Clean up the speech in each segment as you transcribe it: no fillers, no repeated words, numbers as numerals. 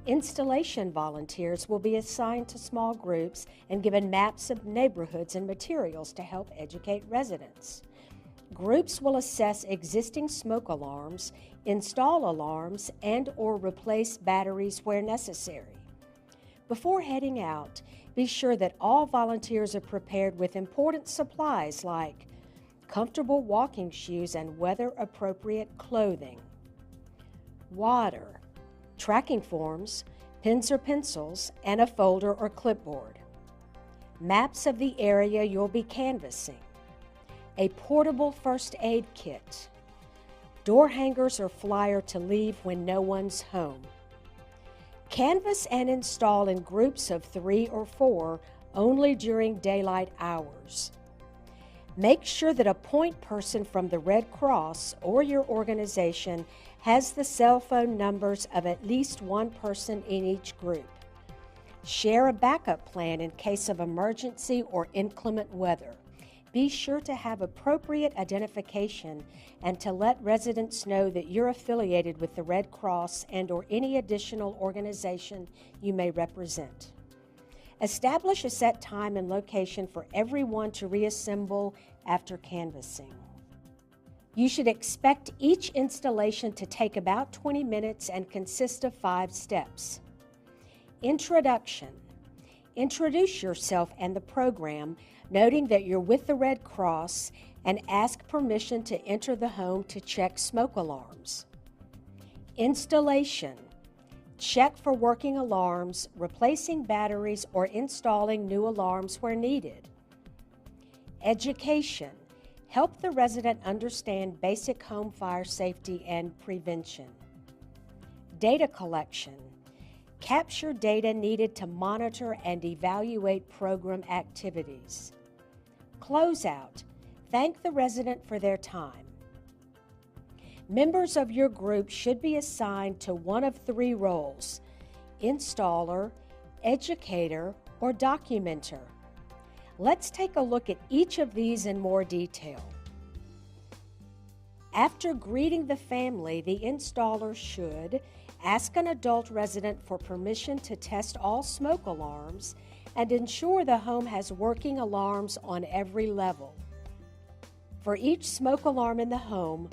Installation volunteers will be assigned to small groups and given maps of neighborhoods and materials to help educate residents. Groups will assess existing smoke alarms, install alarms, and/or replace batteries where necessary. Before heading out, be sure that all volunteers are prepared with important supplies like comfortable walking shoes and weather-appropriate clothing, water, tracking forms, pens or pencils, and a folder or clipboard, maps of the area you'll be canvassing, a portable first aid kit, door hangers or flyer to leave when no one's home. Canvass and install in groups of 3 or 4 only during daylight hours. Make sure that a point person from the Red Cross or your organization has the cell phone numbers of at least one person in each group. Share a backup plan in case of emergency or inclement weather. Be sure to have appropriate identification and to let residents know that you're affiliated with the Red Cross and/or any additional organization you may represent. Establish a set time and location for everyone to reassemble after canvassing. You should expect each installation to take about 20 minutes and consist of 5 steps. Introduction. Introduce yourself and the program, noting that you're with the Red Cross, and ask permission to enter the home to check smoke alarms. Installation. Check for working alarms, replacing batteries, or installing new alarms where needed. Education. Help the resident understand basic home fire safety and prevention. Data collection. Capture data needed to monitor and evaluate program activities. Closeout. Thank the resident for their time. Members of your group should be assigned to one of 3 roles: installer, educator, or documenter. Let's take a look at each of these in more detail. After greeting the family, the installer should ask an adult resident for permission to test all smoke alarms and ensure the home has working alarms on every level. For each smoke alarm in the home,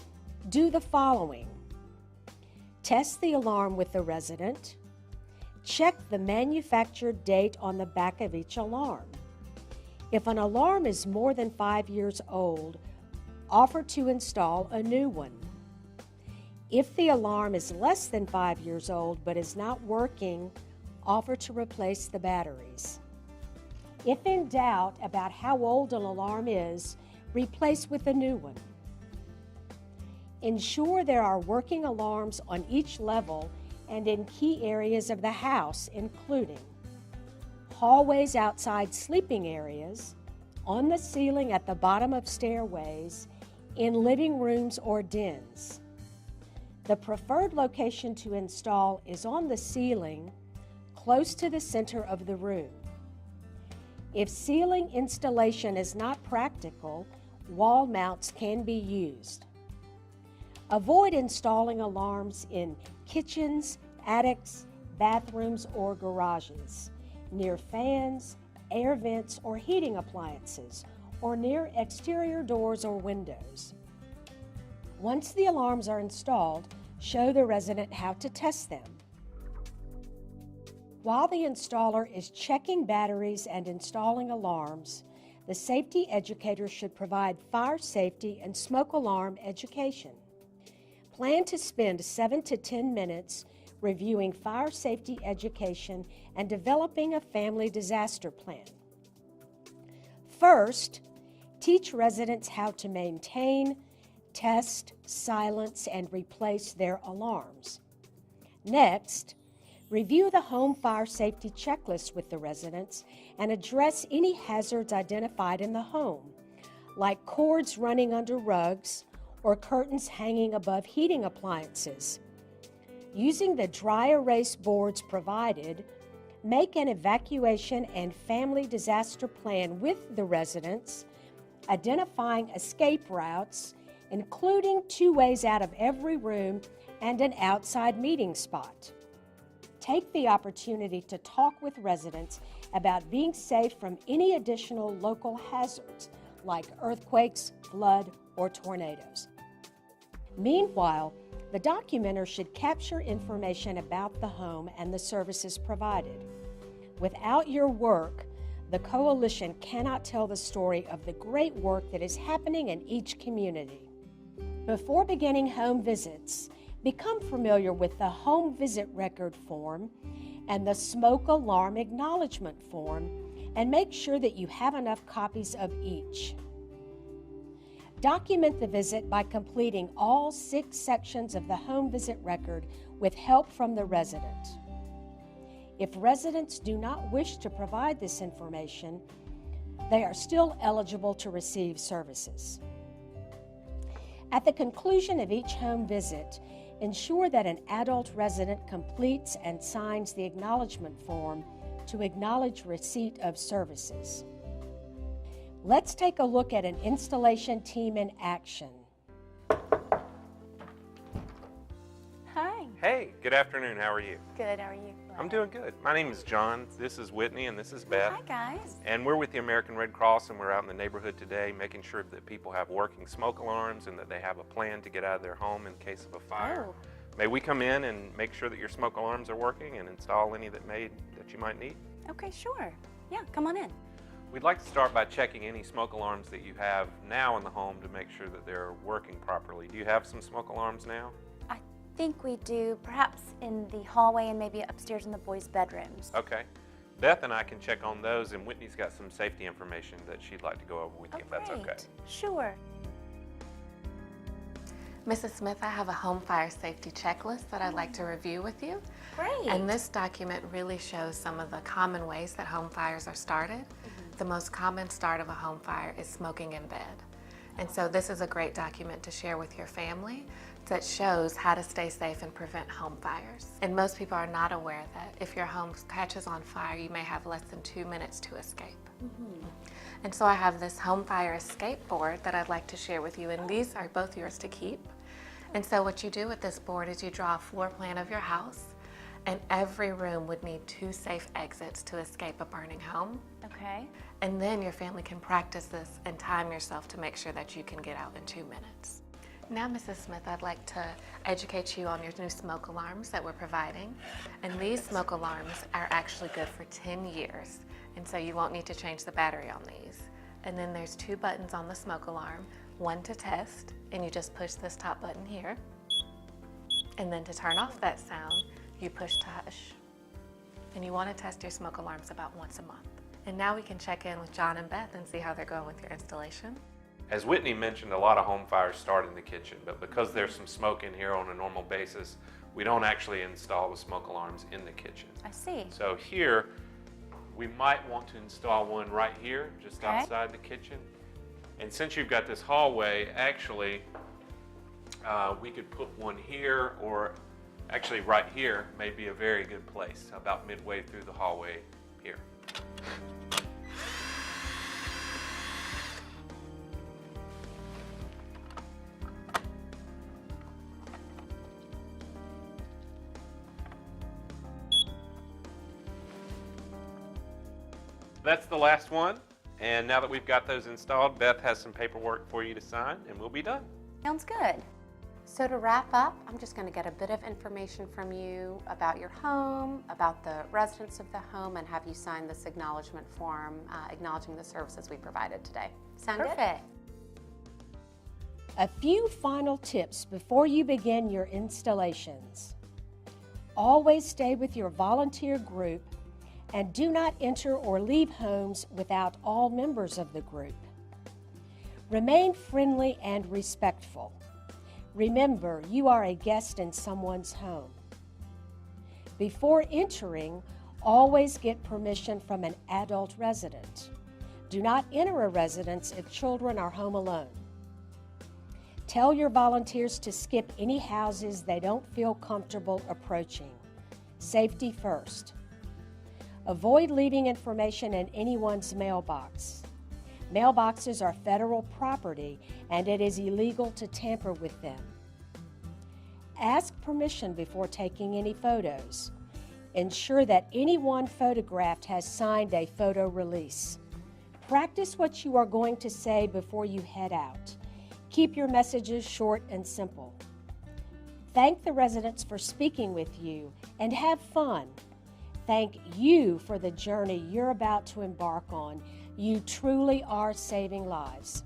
do the following: test the alarm with the resident, check the manufactured date on the back of each alarm. If an alarm is more than 5 years old, offer to install a new one. If the alarm is less than 5 years old but is not working, offer to replace the batteries. If in doubt about how old an alarm is, replace with a new one. Ensure there are working alarms on each level and in key areas of the house, including hallways outside sleeping areas, on the ceiling at the bottom of stairways, in living rooms or dens. The preferred location to install is on the ceiling, close to the center of the room. If ceiling installation is not practical, wall mounts can be used. Avoid installing alarms in kitchens, attics, bathrooms, or garages, near fans, air vents, or heating appliances, or near exterior doors or windows. Once the alarms are installed, show the resident how to test them. While the installer is checking batteries and installing alarms, the safety educator should provide fire safety and smoke alarm education. Plan to spend 7 to 10 minutes reviewing fire safety education and developing a family disaster plan. First, teach residents how to maintain, test, silence, and replace their alarms. Next, review the home fire safety checklist with the residents and address any hazards identified in the home, like cords running under rugs or curtains hanging above heating appliances. Using the dry erase boards provided, make an evacuation and family disaster plan with the residents, identifying escape routes, including 2 ways out of every room and an outside meeting spot. Take the opportunity to talk with residents about being safe from any additional local hazards like earthquakes, flood, or tornadoes. Meanwhile, the documenter should capture information about the home and the services provided. Without your work, the Coalition cannot tell the story of the great work that is happening in each community. Before beginning home visits, become familiar with the Home Visit Record Form and the Smoke Alarm Acknowledgement Form, and make sure that you have enough copies of each. Document the visit by completing all 6 sections of the home visit record with help from the resident. If residents do not wish to provide this information, they are still eligible to receive services. At the conclusion of each home visit, ensure that an adult resident completes and signs the acknowledgement form to acknowledge receipt of services. Let's take a look at an installation team in action. Hi. Hey, good afternoon. How are you? Good, how are you? I'm doing good. My name is John. This is Whitney, and this is Beth. Hi, guys. And we're with the American Red Cross, and we're out in the neighborhood today making sure that people have working smoke alarms and that they have a plan to get out of their home in case of a fire. Oh. May we come in and make sure that your smoke alarms are working and install any that you might need? Okay, sure. Yeah, come on in. We'd like to start by checking any smoke alarms that you have now in the home to make sure that they're working properly. Do you have some smoke alarms now? I think we do, perhaps in the hallway and maybe upstairs in the boys' bedrooms. Okay. Beth and I can check on those, and Whitney's got some safety information that she'd like to go over with you, if that's okay. Sure. Mrs. Smith, I have a home fire safety checklist that I'd like to review with you. Great. And this document really shows some of the common ways that home fires are started. The most common start of a home fire is smoking in bed. And so this is a great document to share with your family that shows how to stay safe and prevent home fires. And most people are not aware that if your home catches on fire, you may have less than 2 minutes to escape. And so I have this home fire escape board that I'd like to share with you, and these are both yours to keep. And so what you do with this board is you draw a floor plan of your house, and every room would need 2 safe exits to escape a burning home. Okay. And then your family can practice this and time yourself to make sure that you can get out in 2 minutes. Now, Mrs. Smith, I'd like to educate you on your new smoke alarms that we're providing. And these smoke alarms are actually good for 10 years. And so you won't need to change the battery on these. And then there's 2 buttons on the smoke alarm, one to test, and you just push this top button here. And then to turn off that sound, you push to hush. And you want to test your smoke alarms about once a month. And now we can check in with John and Beth and see how they're going with your installation. As Whitney mentioned, a lot of home fires start in the kitchen, but because there's some smoke in here on a normal basis, we don't actually install the smoke alarms in the kitchen. I see. So here, we might want to install one right here, just outside the kitchen. And since you've got this hallway, actually, we could put one here, or actually right here may be a very good place, about midway through the hallway here. That's the last one, and now that we've got those installed, Beth has some paperwork for you to sign, and we'll be done. Sounds good. So to wrap up, I'm just going to get a bit of information from you about your home, about the residents of the home, and have you sign this acknowledgement form acknowledging the services we provided today. Sound good? Perfect. A few final tips before you begin your installations. Always stay with your volunteer group and do not enter or leave homes without all members of the group. Remain friendly and respectful. Remember, you are a guest in someone's home. Before entering, always get permission from an adult resident. Do not enter a residence if children are home alone. Tell your volunteers to skip any houses they don't feel comfortable approaching. Safety first. Avoid leaving information in anyone's mailbox. Mailboxes are federal property, and it is illegal to tamper with them. Ask permission before taking any photos. Ensure that anyone photographed has signed a photo release. Practice what you are going to say before you head out. Keep your messages short and simple. Thank the residents for speaking with you and have fun. Thank you for the journey you're about to embark on. You truly are saving lives.